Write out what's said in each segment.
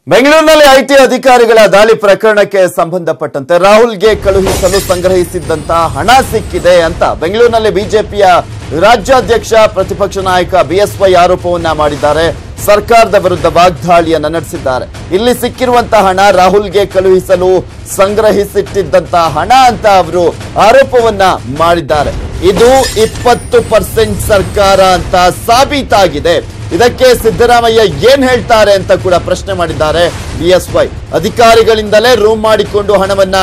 ಬೆಂಗಳೂರಿನಲ್ಲಿ ಐಟಿ ಅಧಿಕಾರಿಗಳ ದಾಳಿ ಪ್ರಕರಣಕ್ಕೆ ಸಂಬಂಧಪಟ್ಟಂತೆ ರಾಹುಲ್ಗೆ ಕಳುಹಿಸಲು ಸಂಗ್ರಹಿಸಿದ್ದಂತಹ ಹಣ ಸಿಕ್ಕಿದೆ ಅಂತ ಬೆಂಗಳೂರಿನಲ್ಲಿ ಬಿಜೆಪಿಯ ರಾಜ್ಯಾಧ್ಯಕ್ಷ ಪ್ರತಿಪಕ್ಷ ನಾಯಕ ಬಿಎಸ್ವೈ ಆರೋಪವನ್ನ ಮಾಡಿದ್ದಾರೆ. ಸರ್ಕಾರದ ವಿರುದ್ಧ ವಾಗ್ದಾಳಿಯನ್ನ ನಡೆಸಿದ್ದಾರೆ. ಇಲ್ಲಿ ಸಿಕ್ಕಿರುವಂತಹ ಹಣ ರಾಹುಲ್ಗೆ ಕಳುಹಿಸಲು ಸಂಗ್ರಹಿಸಿಟ್ಟಿದ್ದಂತಹ ಹಣ ಅಂತ ಅವರು ಆರೋಪವನ್ನ ಮಾಡಿದ್ದಾರೆ. ಇದು 20% ಸರ್ಕಾರ ಅಂತ ಸಾಬೀತಾಗಿದೆ. ಇದಕ್ಕೆ ಸಿದ್ದರಾಮಯ್ಯ ಏನ್ ಹೇಳ್ತಾರೆ ಅಂತ ಕೂಡ ಪ್ರಶ್ನೆ ಮಾಡಿದ್ದಾರೆ ಬಿಎಸ್ವೈ. ಅಧಿಕಾರಿಗಳಿಂದಲೇ ರೂಮ್ ಮಾಡಿಕೊಂಡು ಹಣವನ್ನ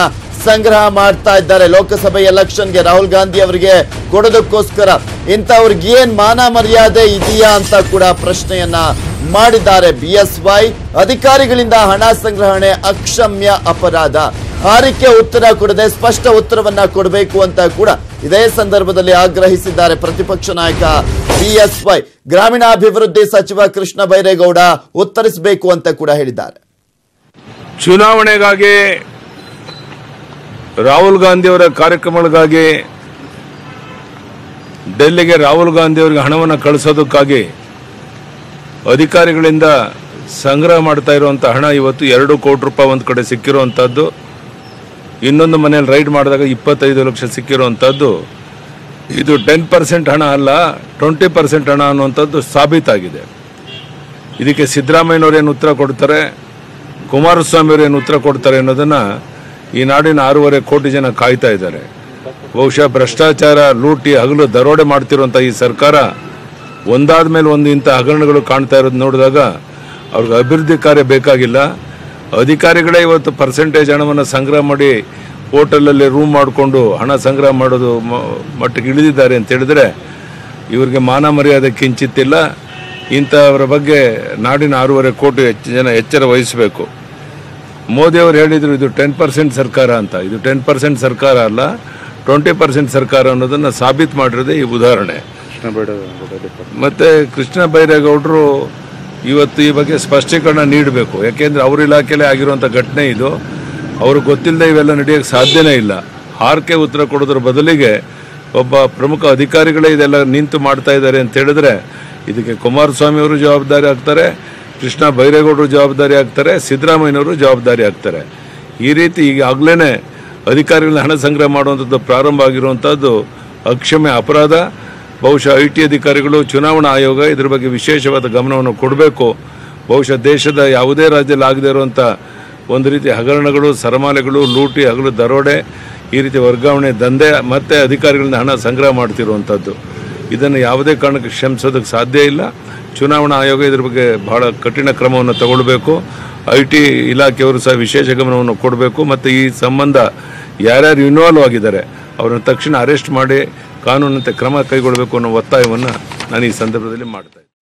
ಸಂಗ್ರಹ ಮಾಡ್ತಾ ಇದ್ದಾರೆ. ಲೋಕಸಭೆ ಎಲೆಕ್ಷನ್ಗೆ ರಾಹುಲ್ ಗಾಂಧಿ ಅವರಿಗೆ ಕೊಡೋದಕ್ಕೋಸ್ಕರ ಇಂಥವ್ರಿಗೆ ಏನ್ ಮಾನ ಮರ್ಯಾದೆ ಇದೆಯಾ ಅಂತ ಕೂಡ ಪ್ರಶ್ನೆಯನ್ನ ಮಾಡಿದ್ದಾರೆ ಬಿಎಸ್ವೈ. ಅಧಿಕಾರಿಗಳಿಂದ ಹಣ ಸಂಗ್ರಹಣೆ ಅಕ್ಷಮ್ಯ ಅಪರಾಧ. ಹಾರಿಕೆ ಉತ್ತರ ಕೊಡದೆ ಸ್ಪಷ್ಟ ಉತ್ತರವನ್ನ ಕೊಡಬೇಕು ಅಂತ ಕೂಡ ಇದೇ ಸಂದರ್ಭದಲ್ಲಿ ಆಗ್ರಹಿಸಿದ್ದಾರೆ ಪ್ರತಿಪಕ್ಷ ನಾಯಕ ಬಿಎಸ್ವೈ. ಗ್ರಾಮೀಣಾಭಿವೃದ್ಧಿ ಸಚಿವ ಕೃಷ್ಣ ಬೈರೇಗೌಡ ಉತ್ತರಿಸಬೇಕು ಅಂತ ಕೂಡ ಹೇಳಿದ್ದಾರೆ. ಚುನಾವಣೆಗಾಗಿ ರಾಹುಲ್ ಗಾಂಧಿ ಅವರ ಕಾರ್ಯಕ್ರಮಗಳಿಗಾಗಿ ಡೆಲ್ಲಿಗೆ ರಾಹುಲ್ ಗಾಂಧಿ ಅವರಿಗೆ ಹಣವನ್ನು ಕಳಿಸೋದಕ್ಕಾಗಿ ಅಧಿಕಾರಿಗಳಿಂದ ಸಂಗ್ರಹ ಮಾಡ್ತಾ ಇರುವಂತಹ ಹಣ ಇವತ್ತು 2 ಕೋಟಿ ರೂಪಾಯಿ ಒಂದು ಕಡೆ ಸಿಕ್ಕಿರುವಂತದ್ದು. ಇನ್ನೊಂದು ಮನೆಯಲ್ಲಿ ರೈಡ್ ಮಾಡಿದಾಗ 25 ಲಕ್ಷ ಸಿಕ್ಕಿರುವಂತದ್ದು. ಇದು 10% ಹಣ ಅಲ್ಲ, 20% ಹಣ ಅನ್ನುವಂಥದ್ದು ಸಾಬೀತಾಗಿದೆ. ಇದಕ್ಕೆ ಸಿದ್ದರಾಮಯ್ಯನವರೇನು ಉತ್ತರ ಕೊಡ್ತಾರೆ, ಕುಮಾರಸ್ವಾಮಿ ಅವರೇನು ಉತ್ತರ ಕೊಡ್ತಾರೆ ಅನ್ನೋದನ್ನ ಈ ನಾಡಿನ 6.5 ಕೋಟಿ ಜನ ಕಾಯ್ತಾ ಇದ್ದಾರೆ. ಬಹುಶಃ ಭ್ರಷ್ಟಾಚಾರ, ಲೂಟಿ, ಹಗಲು ದರೋಡೆ ಮಾಡ್ತಿರುವಂಥ ಈ ಸರ್ಕಾರ ಒಂದಾದ ಮೇಲೆ ಒಂದು ಇಂಥ ಹಗರಣಗಳು ಕಾಣ್ತಾ ಇರೋದು ನೋಡಿದಾಗ ಅವ್ರಿಗೆ ಅಭಿವೃದ್ಧಿ ಕಾರ್ಯ ಬೇಕಾಗಿಲ್ಲ. ಅಧಿಕಾರಿಗಳೇ ಇವತ್ತು ಪರ್ಸೆಂಟೇಜ್ ಹಣವನ್ನು ಸಂಗ್ರಹ ಮಾಡಿ ಹೋಟೆಲಲ್ಲಿ ರೂಮ್ ಮಾಡಿಕೊಂಡು ಹಣ ಸಂಗ್ರಹ ಮಾಡೋದು ಮಟ್ಟಿಗೆ ಇಳಿದಿದ್ದಾರೆ ಅಂತ ಹೇಳಿದ್ರೆ ಇವರಿಗೆ ಮಾನ ಮರ್ಯಾದೆ ಕಿಂಚಿತ್ತಿಲ್ಲ. ಇಂಥವರ ಬಗ್ಗೆ ನಾಡಿನ 6.5 ಕೋಟಿ ಜನ ಎಚ್ಚರ ವಹಿಸಬೇಕು. ಮೋದಿ ಅವರು ಹೇಳಿದ್ರು ಇದು 10% ಸರ್ಕಾರ ಅಂತ. ಇದು 10% ಸರ್ಕಾರ ಅಲ್ಲ, 20% ಸರ್ಕಾರ ಅನ್ನೋದನ್ನ ಸಾಬೀತು ಮಾಡಿರೋದೇ ಈ ಉದಾಹರಣೆ. ಮತ್ತೆ ಕೃಷ್ಣ ಬೈರೇಗೌಡರು ಇವತ್ತು ಈ ಬಗ್ಗೆ ಸ್ಪಷ್ಟೀಕರಣ ನೀಡಬೇಕು. ಯಾಕೆಂದ್ರೆ ಅವ್ರ ಇಲಾಖೆಯಲ್ಲೇ ಆಗಿರುವಂಥ ಘಟನೆ ಇದು. ಅವ್ರಿಗೆ ಗೊತ್ತಿಲ್ಲದೆ ಇವೆಲ್ಲ ನಡೆಯೋಕ್ಕೆ ಸಾಧ್ಯನೇ ಇಲ್ಲ. ಹಾರ್ಕೆ ಉತ್ತರ ಕೊಡೋದ್ರ ಬದಲಿಗೆ ಒಬ್ಬ ಪ್ರಮುಖ ಅಧಿಕಾರಿಗಳೇ ಇದೆಲ್ಲ ನಿಂತು ಮಾಡ್ತಾ ಇದ್ದಾರೆ ಅಂತ ಹೇಳಿದ್ರೆ ಇದಕ್ಕೆ ಕುಮಾರಸ್ವಾಮಿ ಅವರು ಜವಾಬ್ದಾರಿ ಆಗ್ತಾರೆ, ಕೃಷ್ಣ ಬೈರೇಗೌಡರು ಜವಾಬ್ದಾರಿ ಆಗ್ತಾರೆ, ಸಿದ್ದರಾಮಯ್ಯನವರು ಜವಾಬ್ದಾರಿ ಆಗ್ತಾರೆ. ಈ ರೀತಿ ಈಗಾಗಲೇ ಅಧಿಕಾರಿಗಳನ್ನ ಹಣ ಸಂಗ್ರಹ ಮಾಡುವಂಥದ್ದು ಪ್ರಾರಂಭ ಆಗಿರುವಂಥದ್ದು ಅಕ್ಷಮ್ಯ ಅಪರಾಧ. ಬಹುಶಃ ಐಟಿ ಅಧಿಕಾರಿಗಳು, ಚುನಾವಣಾ ಆಯೋಗ ಇದ್ರ ಬಗ್ಗೆ ವಿಶೇಷವಾದ ಗಮನವನ್ನು ಕೊಡಬೇಕು. ಬಹುಶಃ ದೇಶದ ಯಾವುದೇ ರಾಜ್ಯದಲ್ಲಿ ಆಗದೇ ಇರುವಂಥ ಒಂದು ರೀತಿ ಹಗರಣಗಳು, ಸರಮಾಲೆಗಳು, ಲೂಟಿ, ಹಗಲು ದರೋಡೆ, ಈ ರೀತಿ ವರ್ಗಾವಣೆ ದಂಧೆ ಮತ್ತೆ ಅಧಿಕಾರಿಗಳಿಂದ ಹಣ ಸಂಗ್ರಹ ಮಾಡ್ತಿರುವಂಥದ್ದು. ಇದನ್ನು ಯಾವುದೇ ಕಾರಣಕ್ಕೆ ಕ್ಷಮಿಸೋದಕ್ಕೆ ಸಾಧ್ಯ ಇಲ್ಲ. ಚುನಾವಣಾ ಆಯೋಗ ಇದ್ರ ಬಗ್ಗೆ ಬಹಳ ಕಠಿಣ ಕ್ರಮವನ್ನು ತಗೊಳ್ಬೇಕು. ಐಟಿ ಇಲಾಖೆಯವರು ಸಹ ವಿಶೇಷ ಗಮನವನ್ನು ಕೊಡಬೇಕು. ಮತ್ತು ಈ ಸಂಬಂಧ ಯಾರ್ಯಾರು ಇನ್ವಾಲ್ವ್ ಆಗಿದ್ದಾರೆ ಅವರನ್ನು ತಕ್ಷಣ ಅರೆಸ್ಟ್ ಮಾಡಿ ಕಾನೂನಂತೆ ಕ್ರಮ ಕೈಗೊಳ್ಳಬೇಕು ಅನ್ನೋ ಒತ್ತಾಯವನ್ನು ನಾನು ಈ ಸಂದರ್ಭದಲ್ಲಿ ಮಾಡ್ತಾ ಇದ್ದೀನಿ.